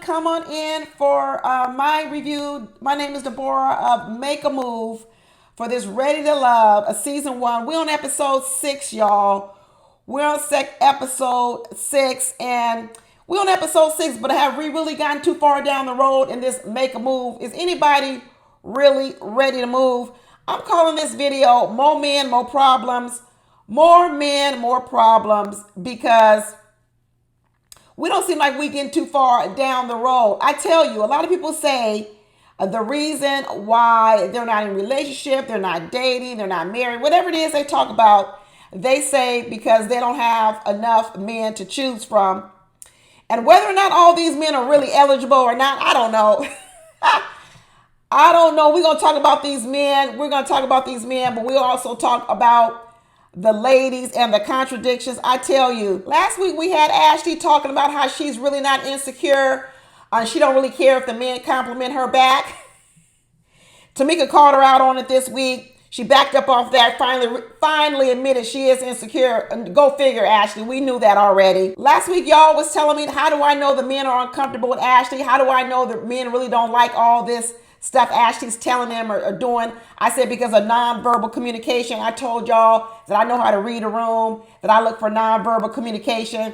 come on in for my review. My name is Deborah of Make a Move for this Ready to Love, a season 1. We're on episode 6, y'all. We're on episode 6, and we're on episode 6, but have we really gotten too far down the road in this Make a Move? Is anybody really ready to move? I'm calling this video More Men, More Problems. More men, more problems, because we don't seem like we getting too far down the road. I tell you, a lot of people say the reason why they're not in a relationship, they're not dating, they're not married, whatever it is they talk about, they say because they don't have enough men to choose from. And whether or not all these men are really eligible or not, I don't know. I don't know. We're going to talk about these men. But we'll also talk about the ladies and the contradictions. I tell you, last week we had Ashley talking about how she's really not insecure. She don't really care if the men compliment her back. Tamika called her out on it this week. She backed up off that, finally admitted she is insecure. Go figure, Ashley. We knew that already. Last week, y'all was telling me, how do I know the men are uncomfortable with Ashley? How do I know that men really don't like all this stuff Ashley's telling them or doing? I said because of nonverbal communication. I told y'all that I know how to read a room, that I look for nonverbal communication.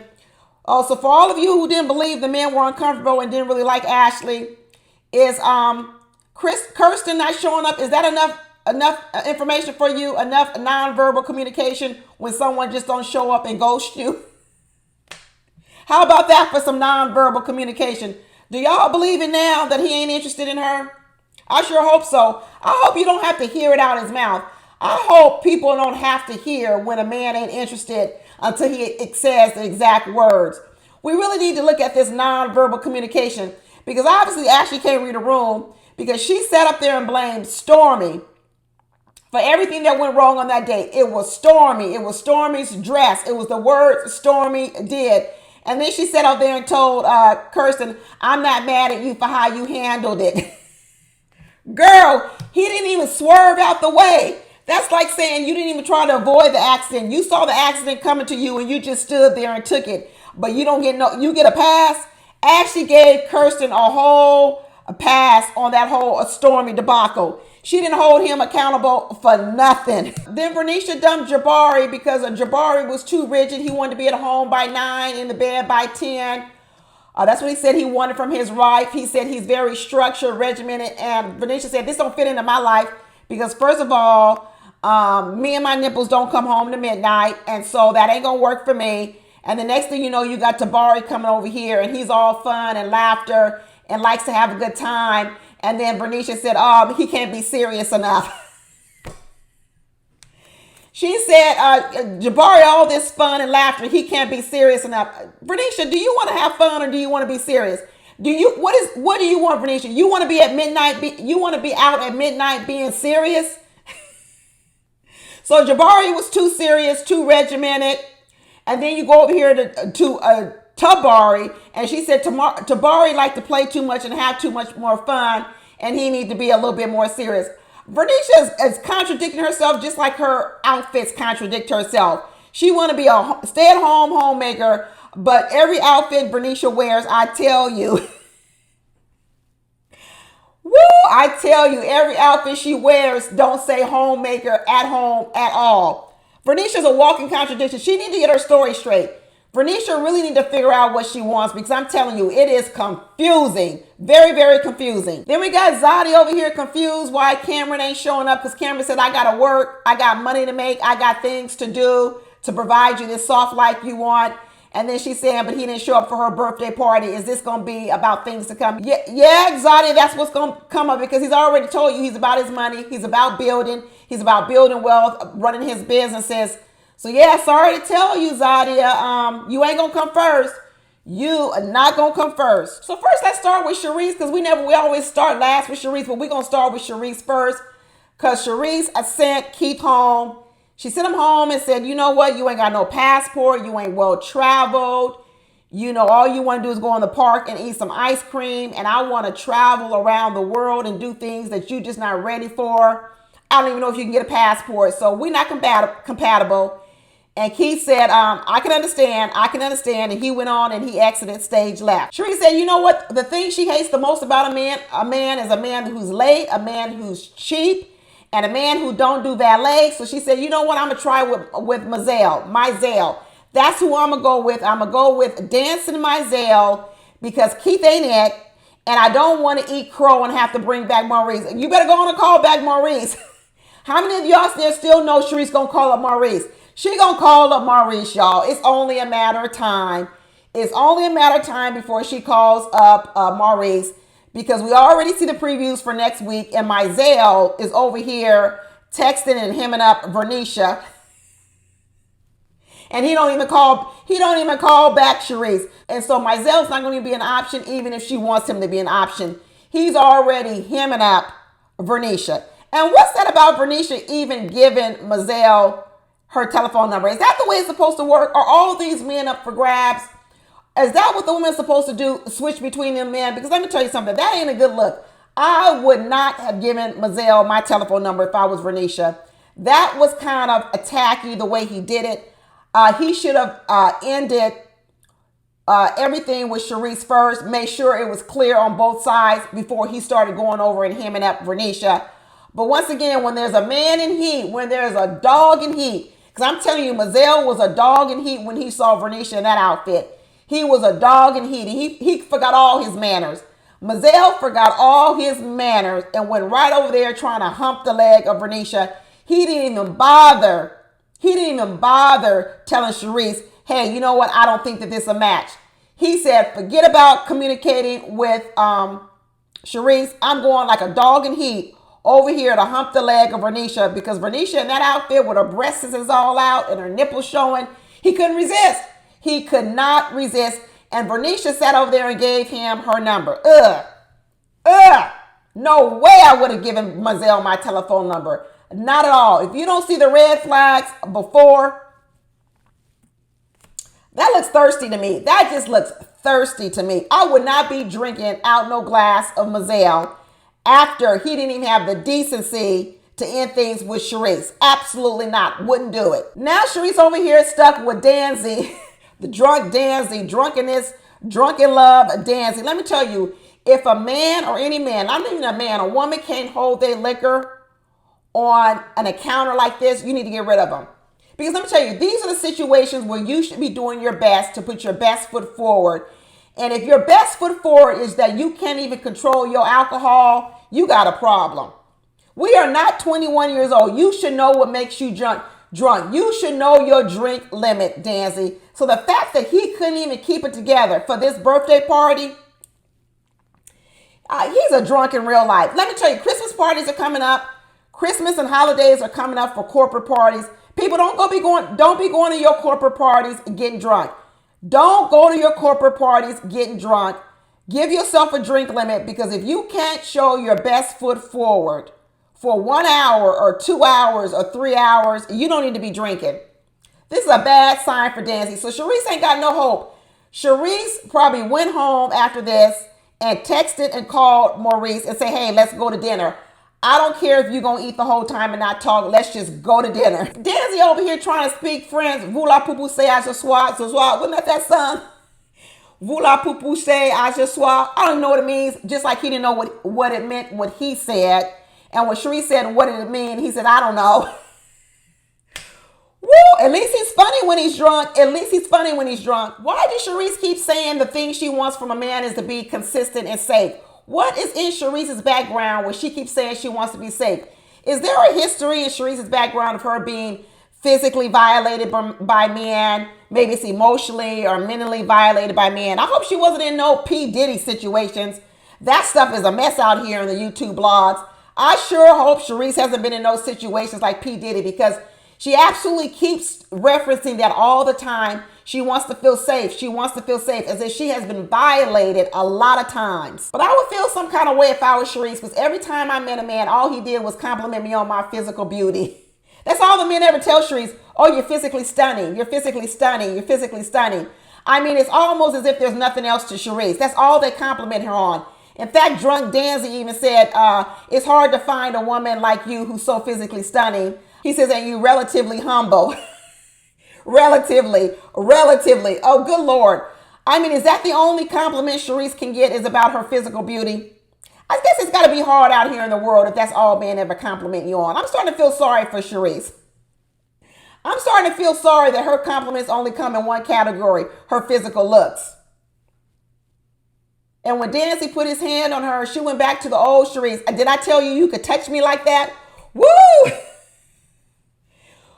Oh, so for all of you who didn't believe the men were uncomfortable and didn't really like Ashley, is Kirsten not showing up? Is that enough information for you? Enough nonverbal communication when someone just don't show up and ghost you? How about that for some nonverbal communication? Do y'all believe it now that he ain't interested in her? I sure hope so. I hope you don't have to hear it out his mouth. I hope people don't have to hear when a man ain't interested until he says the exact words. We really need to look at this nonverbal communication, because obviously Ashley can't read a room, because she sat up there and blamed Stormy for everything that went wrong on that date. It was Stormy. It was Stormy's dress. It was the words Stormy did. And then she sat out there and told Kirsten, I'm not mad at you for how you handled it. Girl, he didn't even swerve out the way. That's like saying you didn't even try to avoid the accident. You saw the accident coming to you and you just stood there and took it. But you don't get you get a pass. Ashley gave Kirsten a pass on that whole Stormy debacle. She didn't hold him accountable for nothing. Then Vernisha dumped Jabari because Jabari was too rigid. He wanted to be at home by 9, in the bed by 10. That's what he said he wanted from his wife. He said he's very structured, regimented. And Vernisha said, this don't fit into my life because, first of all, me and my nipples don't come home to midnight. And so that ain't going to work for me. And the next thing you know, you got Jabari coming over here and he's all fun and laughter and likes to have a good time. And then Vernisha said, he can't be serious enough. She said, Jabari, all this fun and laughter, he can't be serious enough. Vernisha, do you want to have fun or do you want to be serious? What do you want, Vernisha? You want to be at midnight? You want to be out at midnight being serious? So Jabari was too serious, too regimented. And then you go over here to Tabari, and she said Tabari liked to play too much and have too much more fun, and he need to be a little bit more serious. Vernisha is contradicting herself just like her outfits contradict herself. She want to be a stay-at-home homemaker, but every outfit Vernisha wears, I tell you, I tell you, every outfit she wears don't say homemaker at home at all. Vernisha's a walking contradiction. She need to get her story straight. Vernisha really need to figure out what she wants, because I'm telling you, it is confusing. Very, very confusing. Then we got Zadia over here confused why Cameron ain't showing up, because Cameron said, I got to work. I got money to make. I got things to do to provide you this soft life you want. And then she's saying, but he didn't show up for her birthday party. Is this going to be about things to come? Yeah, Zadia, that's what's going to come up, because he's already told you he's about his money. He's about building. He's about building wealth, running his businesses. So yeah, sorry to tell you, Zadia, you ain't gonna come first. You are not gonna come first. So first, let's start with Sharice, because we always start last with Sharice, but we're gonna start with Sharice first, because Sharice sent Keith home. She sent him home and said, you know what? You ain't got no passport. You ain't well traveled. You know, all you want to do is go in the park and eat some ice cream. And I want to travel around the world and do things that you just not ready for. I don't even know if you can get a passport. So we're not compatible. And Keith said, I can understand. And he went on and he exited stage left. Sharice said, you know what? The thing she hates the most about a man is a man who's late, a man who's cheap, and a man who don't do valet. So she said, you know what? I'm going to try with Mizell. That's who I'm going to go with. I'm going to go with Dancing Mizell because Keith ain't it. And I don't want to eat crow and have to bring back Maurice. You better go on and call back Maurice. How many of y'all there still know Sharice going to call up Maurice? She gonna call up Maurice, y'all. It's only a matter of time. It's only a matter of time before she calls up Maurice, because we already see the previews for next week, and Mizell is over here texting and hemming up Vernisha, and he don't even call back Sharice. And so Mizell's not going to be an option, even if she wants him to be an option. He's already hemming up Vernisha. And what's that about Vernisha even giving Mizell her telephone number? Is that the way it's supposed to work? Are all these men up for grabs? Is that what the woman's supposed to do? Switch between them men? Because let me tell you something, that ain't a good look. I would not have given Mizell my telephone number if I was Vernisha. That was kind of tacky the way he did it. He should have ended everything with Sharice first, made sure it was clear on both sides before he started going over and hemming up Vernisha. But once again, when there's a man in heat, when there's a dog in heat, because I'm telling you, Mizell was a dog in heat when he saw Vernisha in that outfit. He was a dog in heat. He forgot all his manners. Mizell forgot all his manners and went right over there trying to hump the leg of Vernisha. He didn't even bother telling Sharice, hey, you know what? I don't think that this is a match. He said, forget about communicating with Sharice. I'm going like a dog in heat over here to hump the leg of Vernisha, because Vernisha in that outfit with her breasts is all out and her nipples showing, he couldn't resist. He could not resist. And Vernisha sat over there and gave him her number. No way I would have given Mizell my telephone number. Not at all. If you don't see the red flags before, that looks thirsty to me. That just looks thirsty to me. I would not be drinking out no glass of Mizell after he didn't even have the decency to end things with Sharice. Absolutely not. Wouldn't do it. Now Sharice over here stuck with Dany, the drunk Dany, drunken love Dany. Let me tell you, if a man or any man, not even a man, a woman can't hold their liquor on an encounter like this, you need to get rid of them. Because let me tell you, these are the situations where you should be doing your best to put your best foot forward. And if your best foot forward is that you can't even control your alcohol, you got a problem. We are not 21 years old. You should know what makes you drunk. You should know your drink limit, Dany. So the fact that he couldn't even keep it together for this birthday party, he's a drunk in real life. Let me tell you, Christmas parties are coming up. Christmas and holidays are coming up for corporate parties. People, don't be going to your corporate parties and getting drunk. Don't go to your corporate parties getting drunk. Give yourself a drink limit, because if you can't show your best foot forward for 1 hour or 2 hours or 3 hours, you don't need to be drinking. This is a bad sign for Dany. So Sharice ain't got no hope. Sharice probably went home after this and texted and called Maurice and say, hey, let's go to dinner. I don't care if you're going to eat the whole time and not talk. Let's just go to dinner. Dany over here trying to speak French. Vous la poupoussez à ce soir. Wasn't that song? Vous la poupoussez à ce soir. I don't know what it means. Just like he didn't know what it meant, what he said. And when Sharice said, what did it mean? He said, I don't know. Woo! At least he's funny when he's drunk. Why does Sharice keep saying the thing she wants from a man is to be consistent and safe? What is in Sharice's background where she keeps saying she wants to be safe? Is there a history in Sharice's background of her being physically violated by men? Maybe it's emotionally or mentally violated by men. I hope she wasn't in no P. Diddy situations. That stuff is a mess out here in the YouTube blogs. I sure hope Sharice hasn't been in those situations like P. Diddy, because she absolutely keeps referencing that all the time. She wants to feel safe. As if she has been violated a lot of times. But I would feel some kind of way if I was Sharice, because every time I met a man, all he did was compliment me on my physical beauty. That's all the men ever tell Sharice. Oh, you're physically stunning. I mean, it's almost as if there's nothing else to Sharice. That's all they compliment her on. In fact, drunk Dany even said, it's hard to find a woman like you who's so physically stunning. He says, and you relatively humble. Relatively. Oh, good Lord. I mean, is that the only compliment Sharice can get is about her physical beauty? I guess it's got to be hard out here in the world if that's all men ever compliment you on. I'm starting to feel sorry for Sharice. I'm starting to feel sorry that her compliments only come in one category, her physical looks. And when Dancy put his hand on her, she went back to the old Sharice. Did I tell you you could touch me like that? Woo!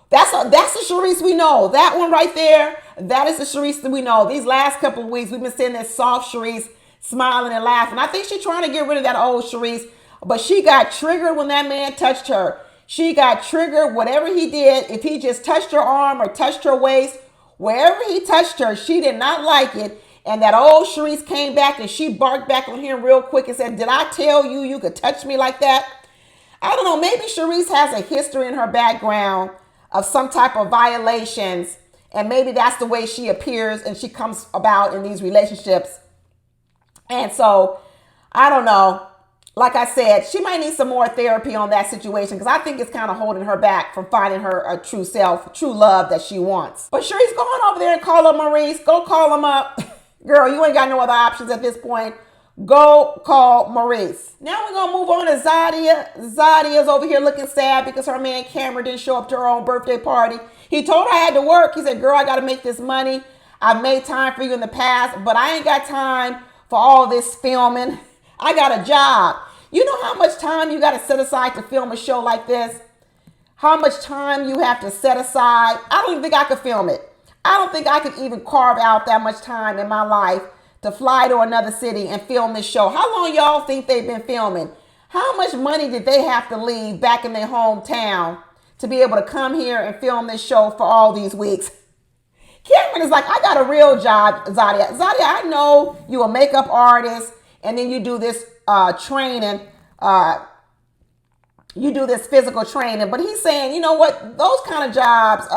That's the Sharice we know. That one right there, that is the Sharice that we know. These last couple of weeks, we've been seeing this soft Sharice smiling and laughing. I think she's trying to get rid of that old Sharice, but she got triggered when that man touched her. She got triggered, whatever he did. If he just touched her arm or touched her waist, wherever he touched her, she did not like it. And that old Sharice came back and she barked back on him real quick and said, did I tell you you could touch me like that? I don't know. Maybe Sharice has a history in her background of some type of violations. And maybe that's the way she appears and she comes about in these relationships. And so, I don't know. Like I said, she might need some more therapy on that situation because I think it's kind of holding her back from finding her a true self, true love that she wants. But Sharice, go on over there and call up Maurice. Go call him up. Girl, you ain't got no other options at this point. Go call Maurice. Now we're going to move on to Zadia. Zadia's over here looking sad because her man Cameron didn't show up to her own birthday party. He told her I had to work. He said, girl, I got to make this money. I've made time for you in the past, but I ain't got time for all this filming. I got a job. You know how much time you got to set aside to film a show like this? How much time you have to set aside? I don't even think I could film it. I don't think I could even carve out that much time in my life to fly to another city and film this show. How long y'all think they've been filming? How much money did they have to leave back in their hometown to be able to come here and film this show for all these weeks? Cameron is like, I got a real job, Zadia. Zadia, I know you a makeup artist and then you do this training, you do this physical training, but he's saying, you know what, those kind of jobs,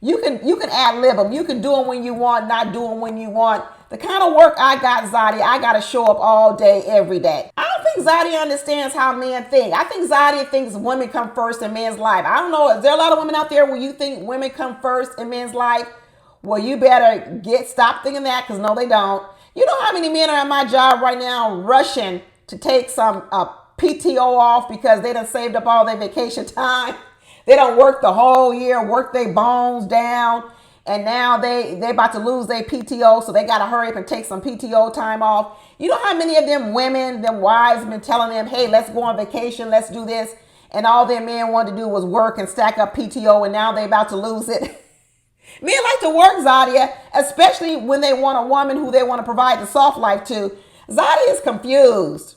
you can ad-lib them. You can do them when you want, not do them when you want. The kind of work I got, Zadia, I got to show up all day, every day. I don't think Zadia understands how men think. I think Zadia thinks women come first in men's life. I don't know, is there a lot of women out there where you think women come first in men's life? Well, you better stop thinking that because no, they don't. You know how many men are at my job right now rushing to take some PTO off because they done saved up all their vacation time. They don't work the whole year, work their bones down, and now they about to lose their PTO, so they got to hurry up and take some PTO time off. You know how many of them women, them wives have been telling them, hey, let's go on vacation, let's do this, and all their men wanted to do was work and stack up PTO, and now they about to lose it. Men like to work, Zadia, especially when they want a woman who they want to provide the soft life to. Zadia is confused.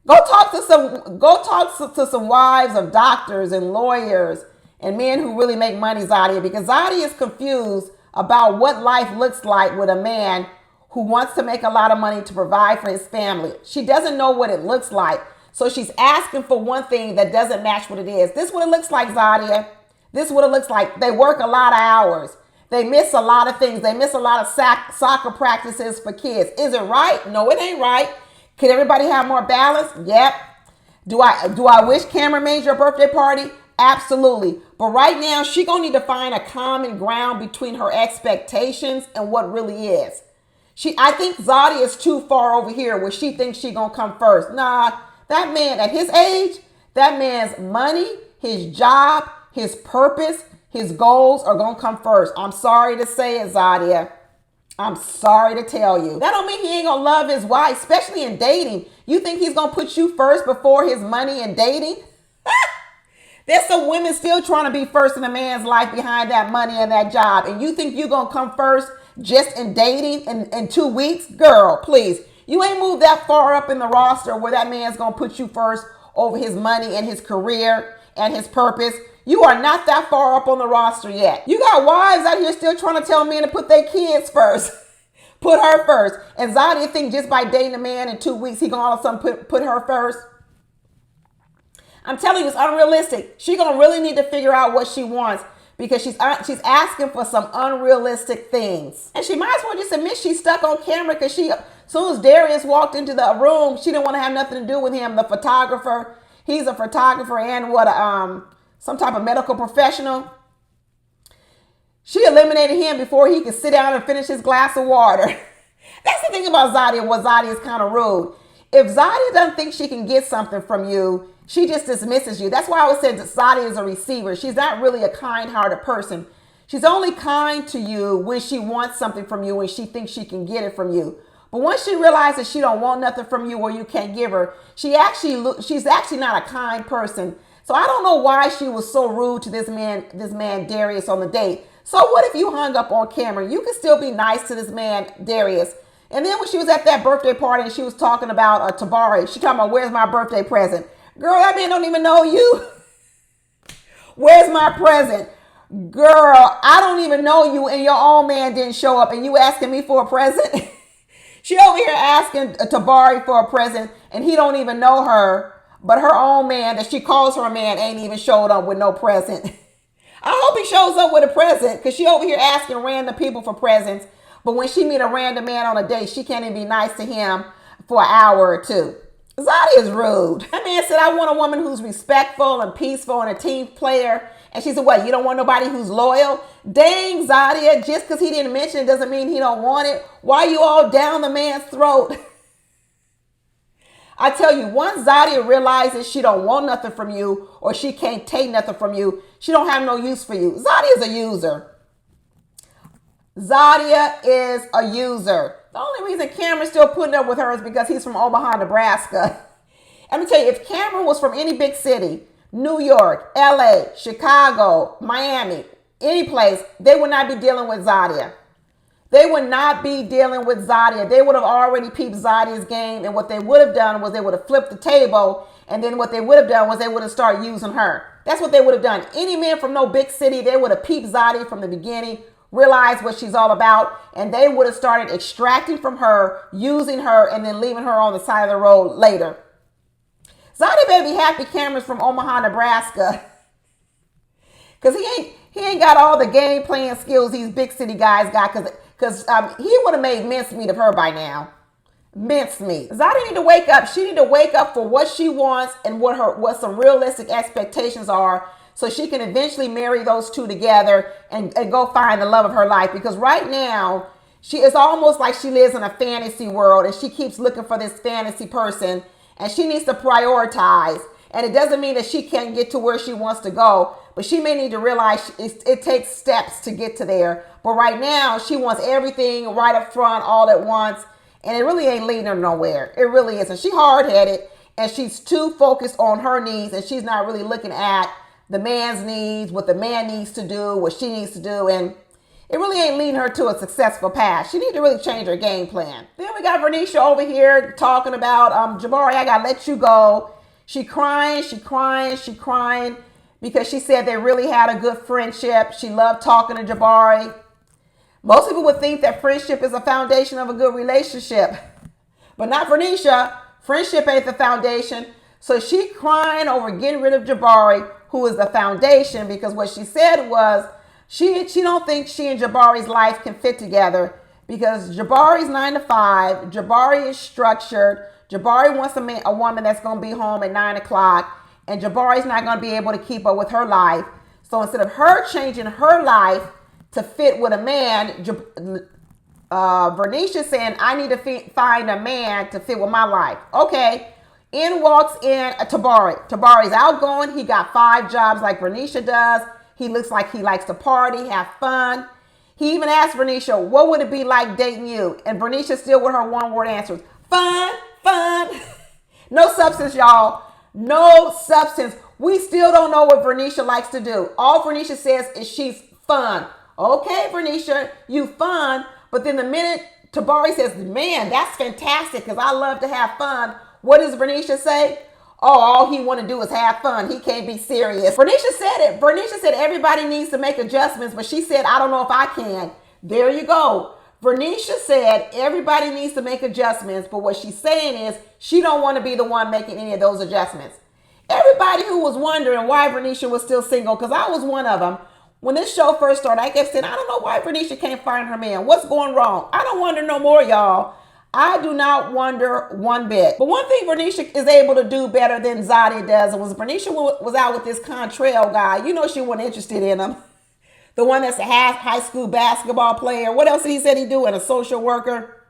Go talk to some wives of doctors and lawyers and men who really make money, Zadia, because Zadia is confused about what life looks like with a man who wants to make a lot of money to provide for his family. She doesn't know what it looks like. So she's asking for one thing that doesn't match what it is. This is what it looks like, Zadia. This is what it looks like. They work a lot of hours. They miss a lot of things. They miss a lot of soccer practices for kids. Is it right? No, it ain't right. Can everybody have more balance? Yep. Do I wish Cameron made your birthday party? Absolutely. But right now, she gonna need to find a common ground between her expectations and what really is. I think Zadia is too far over here where she thinks she gonna come first. Nah, that man at his age, that man's money, his job, his purpose, his goals are gonna come first. I'm sorry to say it, Zadia. I'm sorry to tell you. That don't mean he ain't gonna love his wife, especially in dating. You think he's gonna put you first before his money and dating? There's some women still trying to be first in a man's life behind that money and that job. And you think you're gonna come first just in dating in 2 weeks? Girl, please. You ain't moved that far up in the roster where that man's gonna put you first over his money and his career and his purpose. You are not that far up on the roster yet. You got wives out here still trying to tell men to put their kids first. Put her first. And Zadia think just by dating a man in 2 weeks, he gonna all of a sudden put her first. I'm telling you, it's unrealistic. She gonna really need to figure out what she wants because she's asking for some unrealistic things. And she might as well just admit she's stuck on camera because as soon as Darius walked into the room, she didn't want to have nothing to do with him. The photographer, he's a photographer and some type of medical professional. She eliminated him before he could sit down and finish his glass of water. That's the thing about Zadia. What Zadia is kind of rude. If Zadia doesn't think she can get something from you, she just dismisses you. That's why I always said that Zadia is a receiver. She's not really a kind-hearted person. She's only kind to you when she wants something from you and she thinks she can get it from you. But once she realizes she don't want nothing from you or you can't give her, she's actually not a kind person. So I don't know why she was so rude to this man Darius on the date. So what if you hung up on camera? You could still be nice to this man Darius. And then when she was at that birthday party and she was talking about Tabari, she talking about, where's my birthday present? Girl, that man don't even know you. Where's my present? Girl, I don't even know you and your own man didn't show up and you asking me for a present? She over here asking Tabari for a present and he don't even know her, but her own man that she calls her man ain't even showed up with no present. I hope he shows up with a present because she over here asking random people for presents, but when she meet a random man on a date, she can't even be nice to him for an hour or two. Zadia is rude. That man said, I want a woman who's respectful and peaceful and a team player. And she said, what, you don't want nobody who's loyal? Dang, Zadia, just because he didn't mention it doesn't mean he don't want it. Why you all down the man's throat? I tell you, once Zadia realizes she don't want nothing from you or she can't take nothing from you, she don't have no use for you. Zadia is a user. Zadia is a user. The only reason Cameron's still putting up with her is because he's from Omaha, Nebraska. Let me tell you, if Cameron was from any big city, New York, LA, Chicago, Miami, any place, they would not be dealing with Zadia. They would not be dealing with Zadia. They would have already peeped Zadia's game, and what they would have done was they would have flipped the table, and then what they would have done was they would have started using her. That's what they would have done. Any man from no big city, they would have peeped Zadia from the beginning, realized what she's all about, and they would have started extracting from her, using her, and then leaving her on the side of the road later. Zadia better be happy Cameron's from Omaha, Nebraska. Because he ain't got all the game playing skills these big city guys got, because he would have made mincemeat of her by now. Mincemeat. Zadia need to wake up. She need to wake up for what she wants and what some realistic expectations are, so she can eventually marry those two together and go find the love of her life. Because right now, it's almost like she lives in a fantasy world and she keeps looking for this fantasy person, and she needs to prioritize. And it doesn't mean that she can't get to where she wants to go, but she may need to realize it takes steps to get to there. But right now, she wants everything right up front all at once, and it really ain't leading her nowhere. It really isn't. She's hard-headed, and she's too focused on her needs, and she's not really looking at the man's needs, what the man needs to do, what she needs to do, and it really ain't leading her to a successful path. She needs to really change her game plan. Then we got Vernisha over here talking about, Jabari, I gotta let you go. She crying because she said they really had a good friendship. She loved talking to Jabari. Most people would think that friendship is a foundation of a good relationship, but not Vernisha. Friendship ain't the foundation. So she crying over getting rid of Jabari, who is the foundation, because what she said was she don't think she and Jabari's life can fit together because Jabari's 9 to 5. Jabari is structured. Jabari wants a woman that's going to be home at 9 o'clock, and Jabari's not going to be able to keep up with her life. So instead of her changing her life to fit with a man, Vernisha saying, I need to find a man to fit with my life. Okay. In walks in Tabari. Tabari's outgoing. He got 5 jobs like Vernisha does. He looks like he likes to party, have fun. He even asked Vernisha, what would it be like dating you? And Vernisha still with her one-word answers. Fun. No substance, y'all. No substance. We still don't know what Vernisha likes to do. All Vernisha says is she's fun. Okay, Vernisha, you fun. But then the minute Tabari says, man, that's fantastic because I love to have fun. What does Vernisha say? Oh, all he want to do is have fun. He can't be serious. Vernisha said it. Vernisha said everybody needs to make adjustments, but she said, I don't know if I can. There you go. Vernisha said everybody needs to make adjustments, but what she's saying is she don't want to be the one making any of those adjustments. Everybody who was wondering why Vernisha was still single, because I was one of them. When this show first started, I kept saying, I don't know why Vernisha can't find her man. What's going wrong? I don't wonder no more, y'all. I do not wonder one bit. But one thing Vernisha is able to do better than Zadia does was Vernisha was out with this Contrail guy. You know she wasn't interested in him. The one that's a half high school basketball player. What else did he say he do? And a social worker.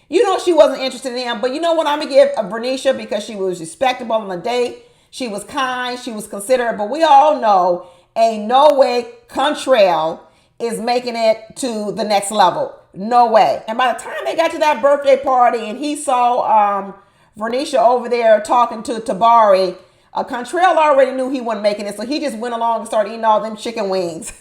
You know she wasn't interested in him. But you know what? I'm going to give Vernisha because she was respectable on the date. She was kind. She was considerate. But we all know ain't no way Contrail is making it to the next level. No way. And by the time they got to that birthday party and he saw Vernisha over there talking to Tabari, Contrail already knew he wasn't making it. So he just went along and started eating all them chicken wings.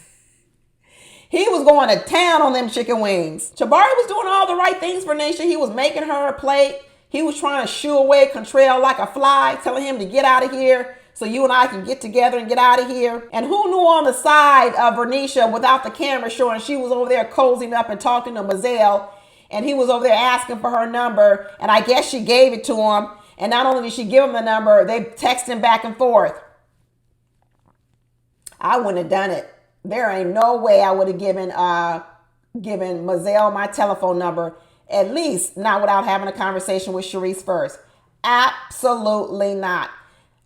He was going to town on them chicken wings. Tabari was doing all the right things for Vernisha. He was making her a plate. He was trying to shoo away Contrail like a fly, telling him to get out of here so you and I can get together and get out of here. And who knew on the side of Vernisha, without the camera showing, she was over there cozying up and talking to Mazel. And he was over there asking for her number. And I guess she gave it to him. And not only did she give him the number, they texted back and forth. I wouldn't have done it. There ain't no way I would have given Mazel my telephone number, at least not without having a conversation with Sharice first. Absolutely not.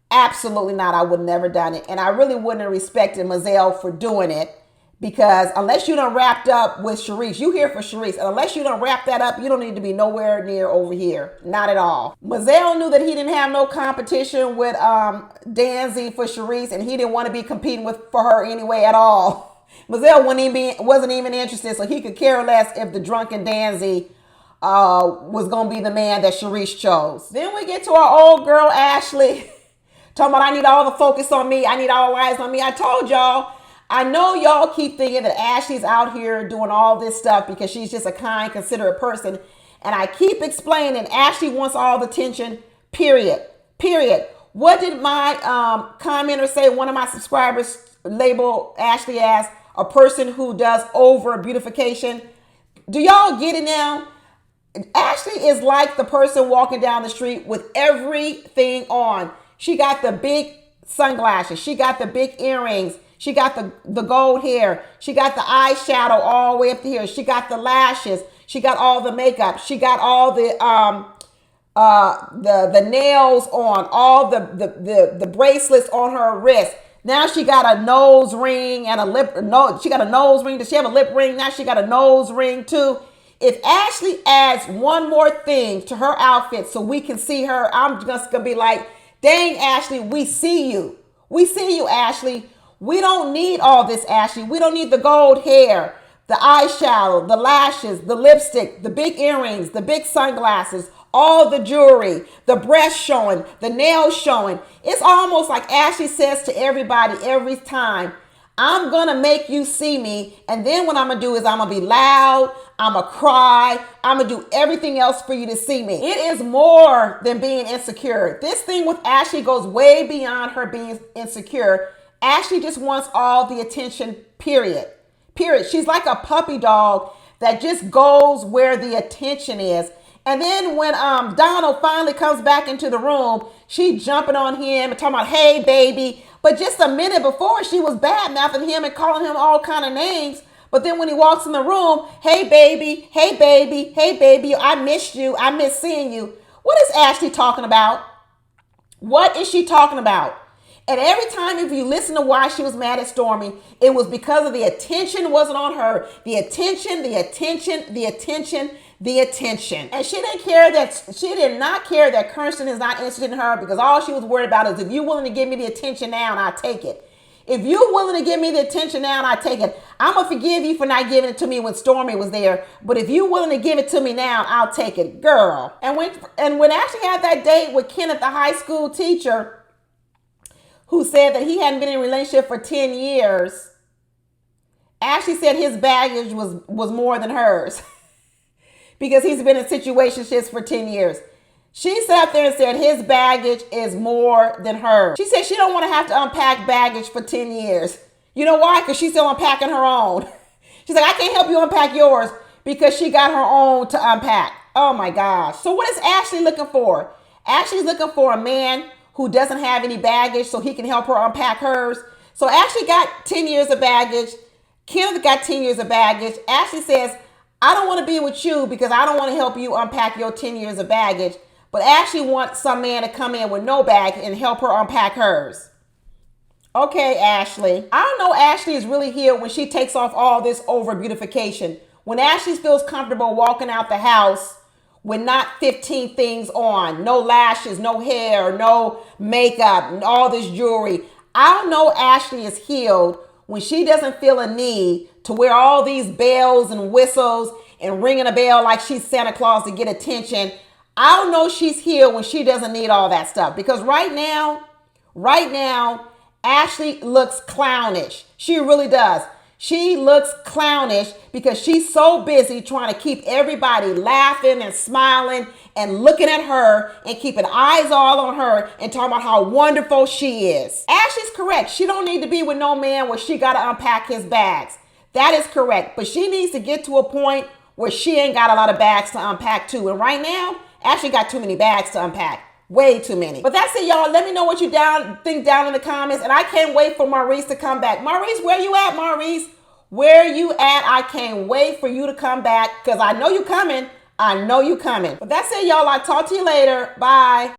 Absolutely not. I would have never done it. And I really wouldn't have respected Mazel for doing it, because unless you done wrapped up with Sharice, you here for Sharice. And unless you done wrap that up, you don't need to be nowhere near over here. Not at all. Mazel knew that he didn't have no competition with Danzy for Sharice, and he didn't want to be competing for her anyway at all. Mazel wasn't even interested, so he could care less if the drunken Danzy was going to be the man that Sharice chose. Then we get to our old girl, Ashley, talking about, I need all the focus on me. I need all eyes on me. I told y'all. I know y'all keep thinking that Ashley's out here doing all this stuff because she's just a kind, considerate person. And I keep explaining Ashley wants all the attention, period. Period. What did my commenter say? One of my subscribers labeled Ashley as a person who does over beautification. Do y'all get it now? Ashley is like the person walking down the street with everything on. She got the big sunglasses. She got the big earrings. She got the gold hair. She got the eyeshadow all the way up to here. She got the lashes. She got all the makeup. She got all the nails on, all the bracelets on her wrist. Now she got a nose ring and a lip. No, she got a nose ring. Does she have a lip ring? Now she got a nose ring too. If Ashley adds one more thing to her outfit so we can see her, I'm just gonna be like, dang, Ashley, we see you. We see you, Ashley. We don't need all this, Ashley. We don't need the gold hair, the eyeshadow, the lashes, the lipstick, the big earrings, the big sunglasses, all the jewelry, the breast showing, the nails showing. It's almost like Ashley says to everybody every time, I'm going to make you see me. And then what I'm going to do is I'm going to be loud. I'm going to cry. I'm going to do everything else for you to see me. It is more than being insecure. This thing with Ashley goes way beyond her being insecure. Ashley just wants all the attention, period. Period. She's like a puppy dog that just goes where the attention is. And then when Donald finally comes back into the room, she jumping on him and talking about, hey, baby. But just a minute before, she was bad-mouthing him and calling him all kind of names. But then when he walks in the room, hey, baby, hey, baby, hey, baby, I missed you. I miss seeing you. What is Ashley talking about? What is she talking about? And every time, if you listen to why she was mad at Stormy, it was because of the attention wasn't on her. The attention, the attention, the attention, the attention. And she did not care that Kirsten is not interested in her, because all she was worried about is, if you're willing to give me the attention now, and I'll take it. If you're willing to give me the attention now and I take it, I'm going to forgive you for not giving it to me when Stormy was there. But if you're willing to give it to me now, I'll take it, girl. And when Ashley had that date with Kenneth, the high school teacher, who said that he hadn't been in a relationship for 10 years, Ashley said his baggage was more than hers because he's been in situationships for 10 years. She sat there and said his baggage is more than hers. She said she don't want to have to unpack baggage for 10 years. You know why? Because she's still unpacking her own. She's like, I can't help you unpack yours because she got her own to unpack. Oh my gosh. So what is Ashley looking for? Ashley's looking for a man who doesn't have any baggage so he can help her unpack hers. So Ashley got 10 years of baggage. Kenneth got 10 years of baggage. Ashley says, I don't want to be with you because I don't want to help you unpack your 10 years of baggage. But Ashley wants some man to come in with no bag and help her unpack hers. Okay, Ashley. I don't know Ashley is really healed when she takes off all this over beautification. When Ashley feels comfortable walking out the house with not 15 things on, no lashes, no hair, no makeup, all this jewelry. I don't know Ashley is healed when she doesn't feel a need to wear all these bells and whistles and ringing a bell like she's Santa Claus to get attention. I don't know she's healed when she doesn't need all that stuff. Because right now, Ashley looks clownish. She really does. She looks clownish because she's so busy trying to keep everybody laughing and smiling and looking at her and keeping eyes all on her and talking about how wonderful she is. Ashley's correct. She don't need to be with no man where she got to unpack his bags. That is correct. But she needs to get to a point where she ain't got a lot of bags to unpack too. And right now, Ashley got too many bags to unpack. Way too many. But that's it, y'all. Let me know what you think down in the comments. And I can't wait for Maurice to come back. Maurice, where you at, Maurice? Where you at? I can't wait for you to come back because I know you coming. I know you coming. But that's it, y'all. I'll talk to you later. Bye.